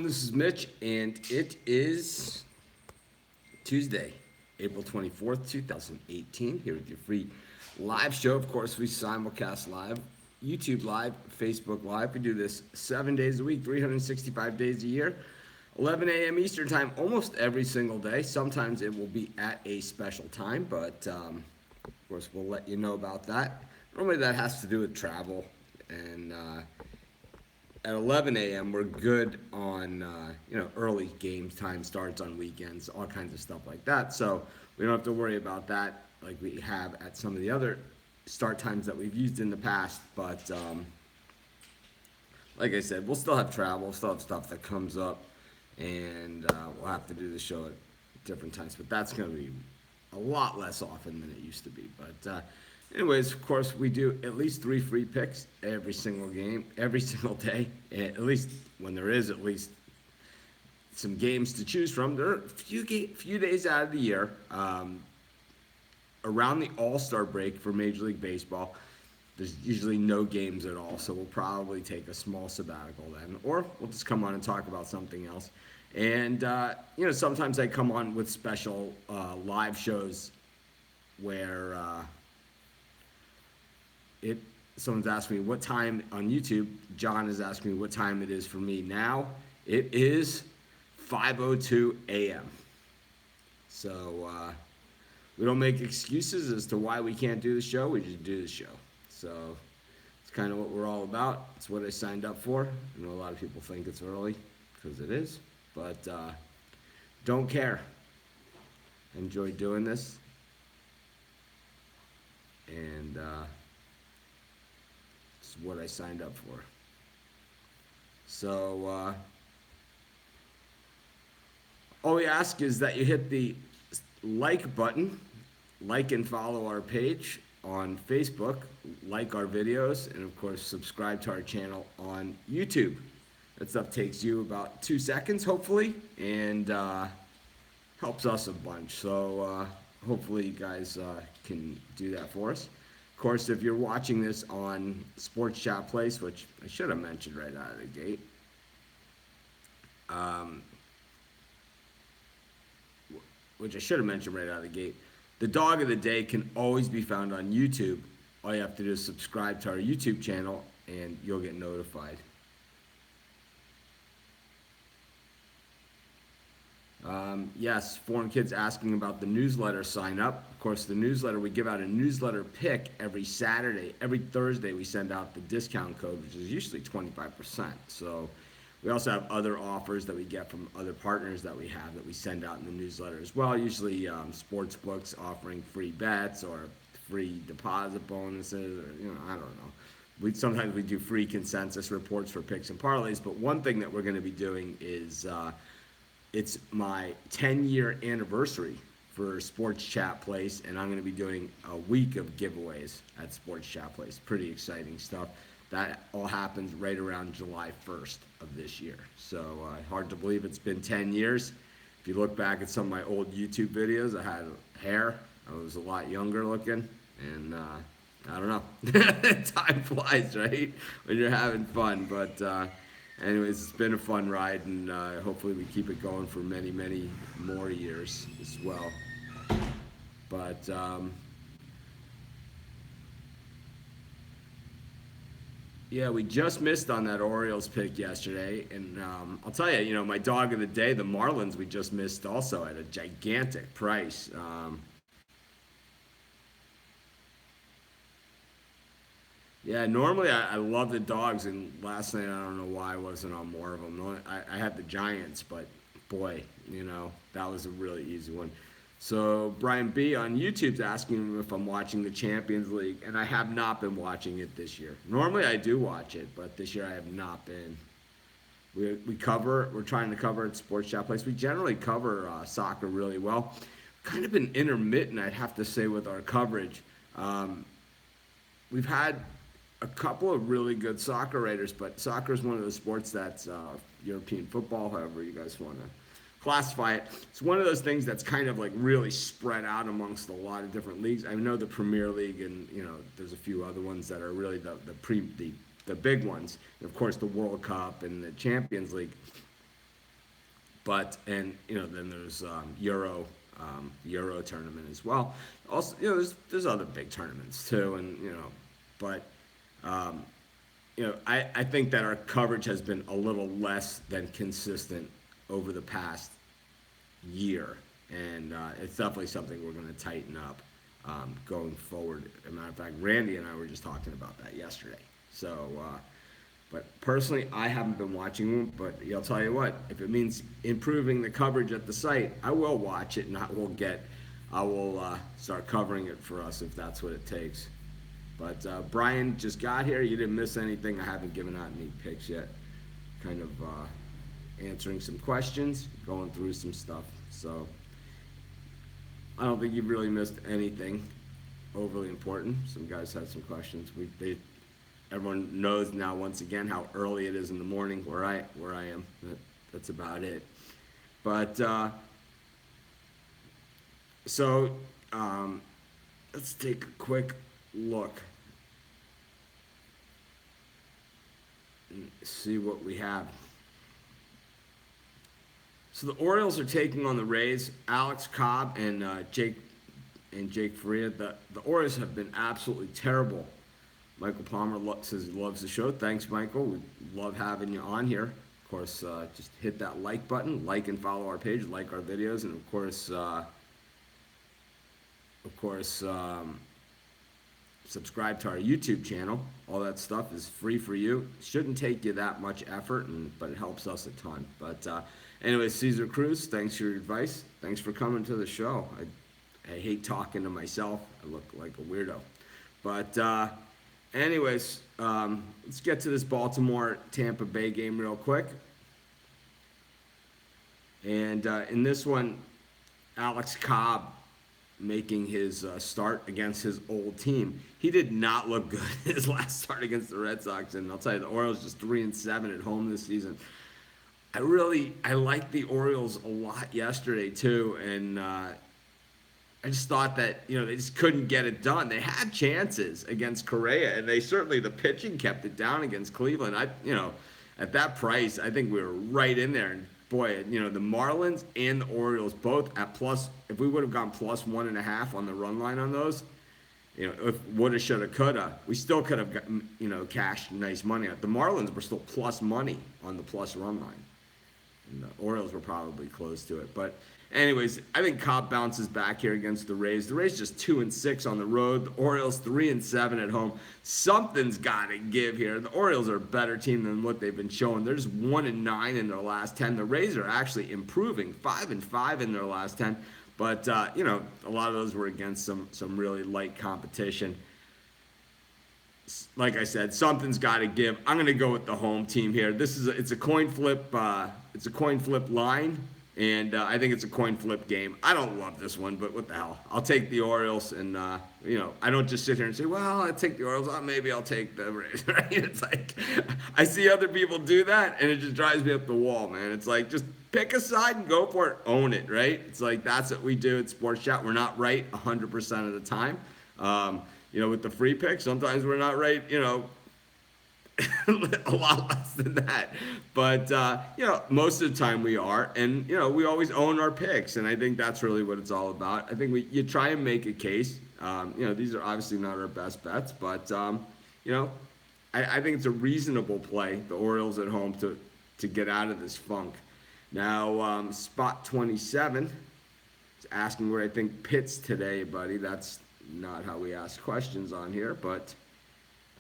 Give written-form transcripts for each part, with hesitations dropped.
This is Mitch, and it is Tuesday, April 24th, 2018, here with your free live show. Of course, we simulcast live, YouTube live, Facebook live. We do this 7 days a week, 365 days a year, 11 a.m. Eastern time, almost every single day. Sometimes it will be at a special time, but of course, we'll let you know about that. Normally, that has to do with travel and at 11 a.m. we're good on early game time starts on weekends, all kinds of stuff like that. So we don't have to worry about that like we have at some of the other start times that we've used in the past. But like I said, we'll still have travel, we'll still have stuff that comes up, and we'll have to do the show at different times. But that's going to be a lot less often than it used to be. But anyways, of course, we do at least 3 free picks every single game, every single day. At least when there is at least some games to choose from. There are a few days out of the year, around the All-Star break for Major League Baseball. There's usually no games at all, so we'll probably take a small sabbatical then, or we'll just come on and talk about something else. And sometimes I come on with special live shows where someone's asked me what time on YouTube. John is asking me what time it is for me now. It is 5:02 a.m. So we don't make excuses as to why we can't do the show. We just do the show. So it's kind of what we're all about. It's what I signed up for. I know a lot of people think it's early because it is, but don't care. I enjoy doing this. And it's what I signed up for. So all we ask is that you hit the like button, like and follow our page on Facebook, like our videos, and of course subscribe to our channel on YouTube. That stuff takes you about 2 seconds, hopefully, and helps us a bunch. So hopefully you guys can do that for us. Of course, if you're watching this on Sports Chat Place, which I should have mentioned right out of the gate, the dog of the day can always be found on YouTube. All you have to do is subscribe to our YouTube channel, and you'll get notified. Yes, foreign kids asking about the newsletter sign up. Of course, the newsletter, we give out a newsletter pick every Saturday. Every Thursday, we send out the discount code, which is usually 25%. So we also have other offers that we get from other partners that we have that we send out in the newsletter as well. Usually sports books offering free bets or free deposit bonuses, or I don't know. Sometimes we do free consensus reports for picks and parlays. But one thing that we're going to be doing is it's my 10-year anniversary for Sports Chat Place, and I'm going to be doing a week of giveaways at Sports Chat Place. Pretty exciting stuff. That all happens right around July 1st of this year. So hard to believe it's been 10 years. If you look back at some of my old YouTube videos, I had hair. I was a lot younger looking, and I don't know. Time flies, right? When you're having fun. But anyways, it's been a fun ride, and hopefully we keep it going for many, many more years as well. But yeah, we just missed on that Orioles pick yesterday, and I'll tell you, my dog of the day, the Marlins, we just missed also at a gigantic price. Yeah, normally I love the dogs, and last night I don't know why I wasn't on more of them. I had the Giants, but boy, that was a really easy one. So Brian B on YouTube's asking if I'm watching the Champions League, and I have not been watching it this year. Normally I do watch it, but this year I have not been. We're trying to cover at Sports Chat Place. We generally cover soccer really well. Kind of been intermittent, I'd have to say, with our coverage. We've had a couple of really good soccer writers, but soccer is one of those sports that's European football, however you guys want to classify it. It's one of those things that's kind of like really spread out amongst a lot of different leagues. I know the Premier League, and there's a few other ones that are really the big ones. And of course, the World Cup and the Champions League. And then there's Euro tournament as well. Also, there's other big tournaments too, and but um, I think that our coverage has been a little less than consistent over the past year, and it's definitely something we're going to tighten up going forward. As a matter of fact, Randy and I were just talking about that yesterday. So, but personally, I haven't been watching them. But I'll tell you what, if it means improving the coverage at the site, I will watch it, and I will start covering it for us if that's what it takes. But Brian just got here. You didn't miss anything. I haven't given out any picks yet. Kind of answering some questions, going through some stuff. So I don't think you've really missed anything overly important. Some guys had some questions. Everyone knows now once again how early it is in the morning where I am. That's about it. But so let's take a quick look and see what we have. So the Orioles are taking on the Rays. Alex Cobb and Jake Faria. The Orioles have been absolutely terrible. Michael Palmer says he loves the show. Thanks, Michael. We love having you on here. Of course, just hit that like button, like and follow our page, like our videos, and of course, subscribe to our YouTube channel. All that stuff is free for you. Shouldn't take you that much effort, but it helps us a ton. But anyway, Cesar Cruz, thanks for your advice. Thanks for coming to the show. I hate talking to myself. I look like a weirdo. But anyways, let's get to this Baltimore-Tampa Bay game real quick. And in this one, Alex Cobb making his start against his old team. He did not look good his last start against the Red Sox, and I'll tell you, the Orioles just 3-7 at home this season. I liked the Orioles a lot yesterday too, and I just thought that they just couldn't get it done. They had chances against Correa, and the pitching kept it down against Cleveland. At that price, I think we were right in there. And boy, the Marlins and the Orioles both at plus. If we would have gone plus 1.5 on the run line on those, if woulda, shoulda, coulda, we still could have cashed nice money out. The Marlins were still plus money on the plus run line, and the Orioles were probably close to it. But anyways, I think Cobb bounces back here against the Rays. The Rays just 2-6 on the road. The Orioles 3-7 at home. Something's got to give here. The Orioles are a better team than what they've been showing. They're just 1-9 in their last 10. The Rays are actually improving, 5-5 in their last 10. But a lot of those were against some really light competition. Like I said, something's got to give. I'm going to go with the home team here. It's a coin flip. It's a coin flip line. And I think it's a coin flip game. I don't love this one, but what the hell? I'll take the Orioles, and I don't just sit here and say, well, I take the Orioles. Maybe I'll take the Rays. Right? It's like I see other people do that, and it just drives me up the wall, man. It's like just pick a side and go for it, own it, right? It's like that's what we do at Sports Chat. We're not right 100% of the time. With the free pick, sometimes we're not right. A lot less than that, but most of the time we are, and we always own our picks, and I think that's really what it's all about. I think you try and make a case. These are obviously not our best bets, but I think it's a reasonable play. The Orioles at home to get out of this funk. Now, spot 27 is asking where I think Pitt's today, buddy. That's not how we ask questions on here, but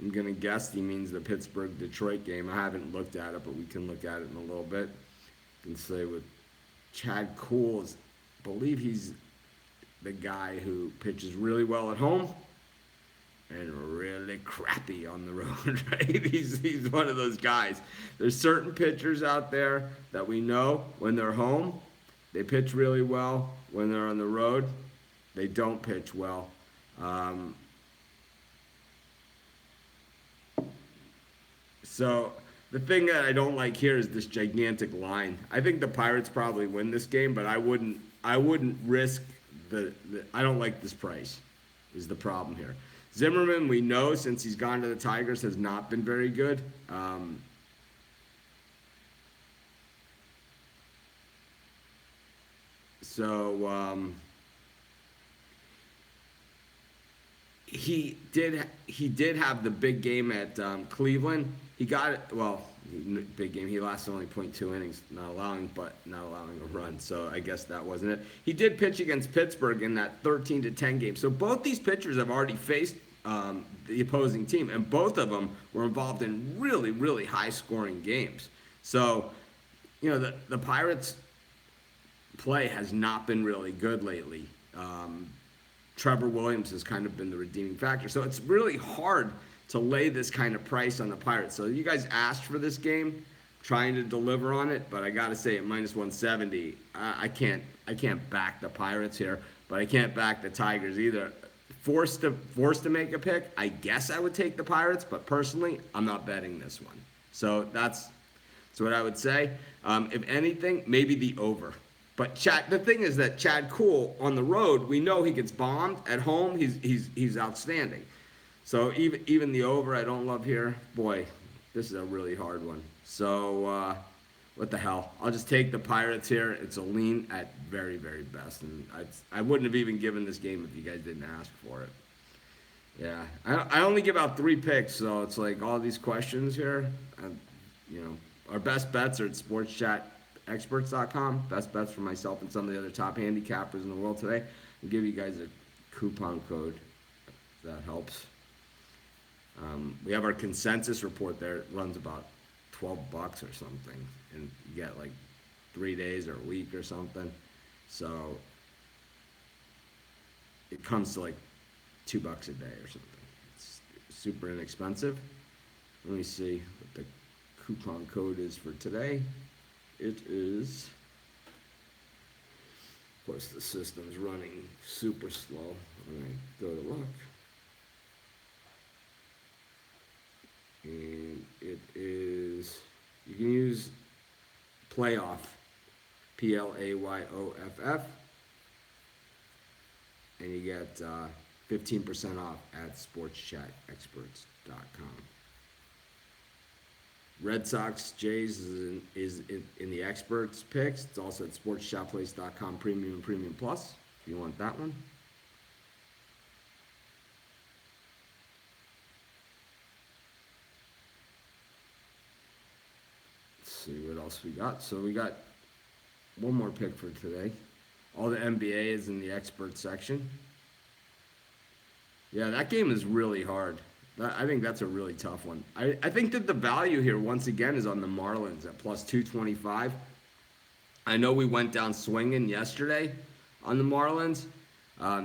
I'm going to guess he means the Pittsburgh-Detroit game. I haven't looked at it, but we can look at it in a little bit. You can say with Chad Kuhl, I believe he's the guy who pitches really well at home and really crappy on the road, right? He's one of those guys. There's certain pitchers out there that we know when they're home, they pitch really well. When they're on the road, they don't pitch well. So the thing that I don't like here is this gigantic line. I think the Pirates probably win this game, but I wouldn't risk I don't like this price is the problem here. Zimmerman, we know since he's gone to the Tigers, has not been very good. So he did have the big game at Cleveland. He got it. Well, big game. He lasted only .2 innings, not allowing a run. So I guess that wasn't it. He did pitch against Pittsburgh in that 13-10 game. So both these pitchers have already faced the opposing team, and both of them were involved in really, really high-scoring games. So, the Pirates' play has not been really good lately. Trevor Williams has kind of been the redeeming factor. So it's really hard to lay this kind of price on the Pirates. So you guys asked for this game, trying to deliver on it, but I got to say at -170, I can't back the Pirates here, but I can't back the Tigers either. Forced to make a pick, I guess I would take the Pirates, but personally, I'm not betting this one. So that's what I would say. If anything, maybe the over. But the thing is that Chad Kuhl on the road, we know he gets bombed. At home, he's outstanding. So even the over, I don't love here. Boy, this is a really hard one. So what the hell? I'll just take the Pirates here. It's a lean at very, very best, and I wouldn't have even given this game if you guys didn't ask for it. Yeah, I only give out 3 picks, so it's like all these questions here. Our best bets are at sportschatexperts.com. Best bets for myself and some of the other top handicappers in the world today. I'll give you guys a coupon code if that helps. We have our consensus report there. It runs about $12 or something, and you get like 3 days or a week or something. So it comes to like $2 a day or something. It's super inexpensive. Let me see what the coupon code is for today. It is, of course, the system's running super slow when I go to look. And it is, you can use playoff, PLAYOFF, and you get 15% off at sportschatexperts.com. Red Sox Jays is in the experts picks. It's also at sportschatplace.com premium and premium plus if you want that one. Let's see what else we got. So we got one more pick for today. All the NBA is in the experts section. Yeah, that game is really hard. I think that's a really tough one. I think that the value here, once again, is on the Marlins at +225. I know we went down swinging yesterday on the Marlins.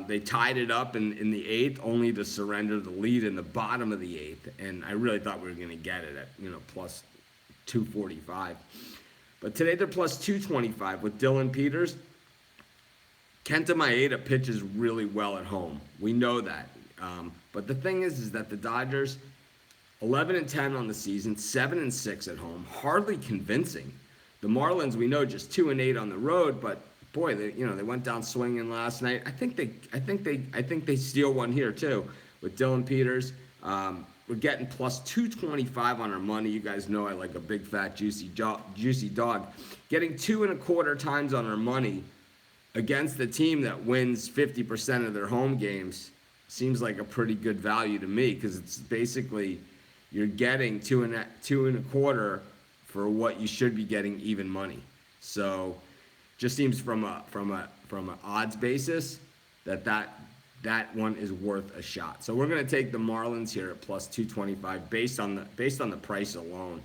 They tied it up in the 8th, only to surrender the lead in the bottom of the 8th. And I really thought we were going to get it at, +245. But today they're +225 with Dylan Peters. Kenta Maeda pitches really well at home. We know that. But the thing is that the Dodgers, 11-10 on the season, 7-6 at home, hardly convincing. The Marlins, we know, just 2-8 on the road, but boy, they went down swinging last night. I think they steal one here too with Dylan Peters. We're getting +225 on our money. You guys know I like a big fat juicy dog. Getting 2.25 times on our money against the team that wins 50% of their home games seems like a pretty good value to me, because it's basically you're getting 2.25 for what you should be getting even money. So just seems from an odds basis that one is worth a shot. So we're going to take the Marlins here at +225 based on the price alone.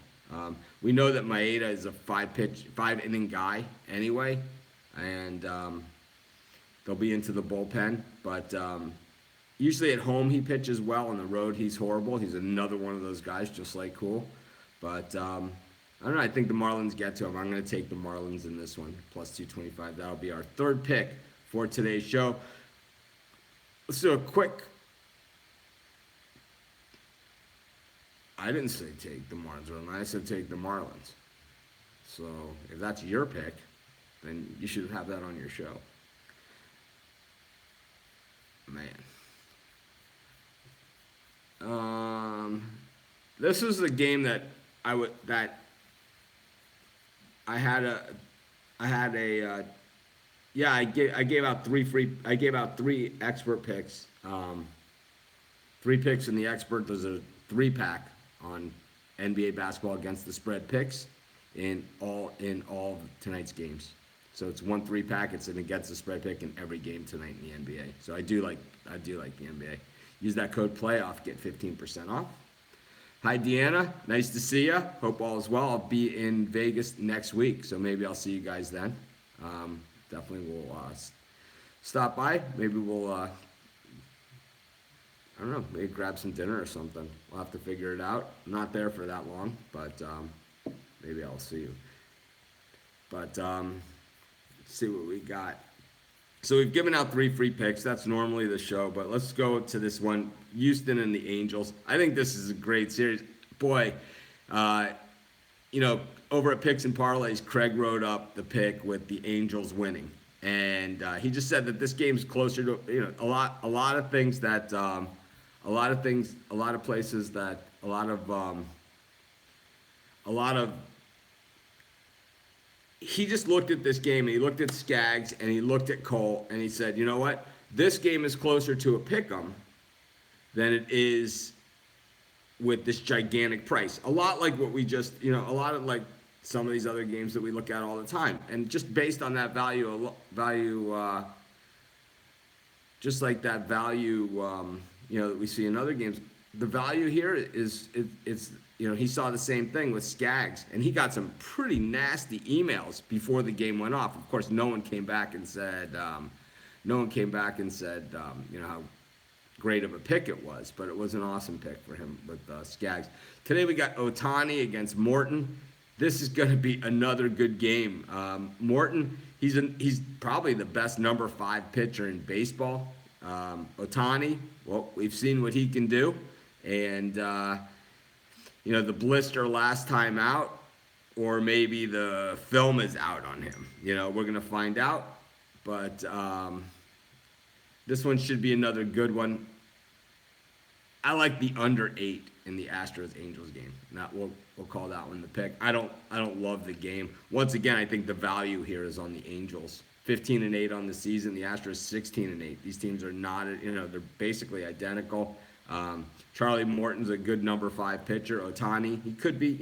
We know that Maeda is a 5-inning guy anyway, and they'll be into the bullpen, but usually at home he pitches well. On the road he's horrible. He's another one of those guys just like Cool. But I don't know. I think the Marlins get to him. I'm going to take the Marlins in this one, +225. That'll be our third pick for today's show. Let's do a quick. I didn't say take the Marlins. I said take the Marlins. So if that's your pick, then you should have that on your show. Man. This is a game that I had a Yeah, I gave out I gave out three expert picks. 3 picks in the expert. There's a 3-pack on NBA basketball against the spread picks in all of tonight's games. So it's 1 3-pack. It's an against the spread pick in every game tonight in the NBA. So I do like the NBA. Use that code playoff, get 15% off. Hi Deanna, nice to see you. Hope all is well. I'll be in Vegas next week, so maybe I'll see you guys then. Definitely will stop by. Maybe we'll I don't know, maybe grab some dinner or something. We'll have to figure it out. I'm not there for that long, but maybe I'll see you. But let's see what we got. So we've given out 3 free picks. That's normally the show, but let's go to this one, Houston and the Angels. I think this is a great series. Boy, uh, over at Picks and Parlays, Craig wrote up the pick with the Angels winning, and he just said that this game's closer to a lot of things that a lot of places that a lot of he just looked at this game and he looked at Skaggs and he looked at Cole and he said, you know what, this game is closer to a pick 'em than it is with this gigantic price. A lot like what we just, a lot of like some of these other games that we look at all the time. And just based on that just like that value, that we see in other games, the value here it's he saw the same thing with Skaggs, and he got some pretty nasty emails before the game went off. Of course, no one came back and said, how great of a pick it was, but it was an awesome pick for him with Skaggs. Today we got Ohtani against Morton. This is going to be another good game. Morton, he's probably the best number 5 pitcher in baseball. Ohtani, well, we've seen what he can do, and the blister last time out, or maybe the film is out on him. We're going to find out, but this one should be another good one. I like the under 8 in the Astros Angels game. Now we'll call that one the pick. I don't love the game. Once again, I think the value here is on the Angels. 15-8 on the season. The Astros 16-8. These teams are not, they're basically identical. Charlie Morton's a good number 5 pitcher. Ohtani, he could be,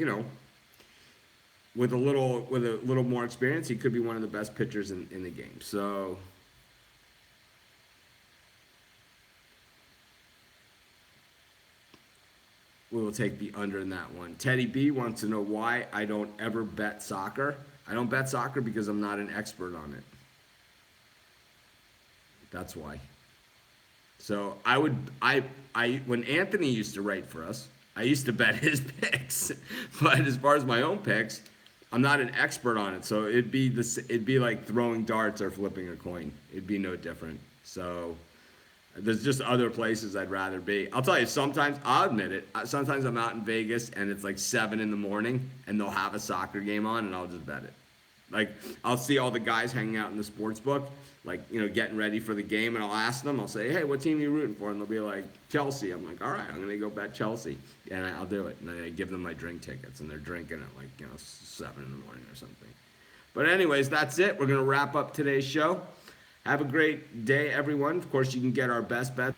with a little more experience, he could be one of the best pitchers in the game. So we will take the under in that one. Teddy B wants to know why I don't ever bet soccer. I don't bet soccer because I'm not an expert on it. That's why. So when Anthony used to write for us, I used to bet his picks. But as far as my own picks, I'm not an expert on it. So it'd be like throwing darts or flipping a coin. It'd be no different. So there's just other places I'd rather be. I'll tell you, sometimes, I'll admit it, sometimes I'm out in Vegas and it's like 7 in the morning and they'll have a soccer game on and I'll just bet it. Like, I'll see all the guys hanging out in the sports book, like, getting ready for the game, and I'll ask them, I'll say, hey, what team are you rooting for? And they'll be like, Chelsea. I'm like, all right, I'm going to go bet Chelsea. And I'll do it. And then I give them my drink tickets, and they're drinking at like, 7 in the morning or something. But anyways, that's it. We're going to wrap up today's show. Have a great day, everyone. Of course, you can get our best bets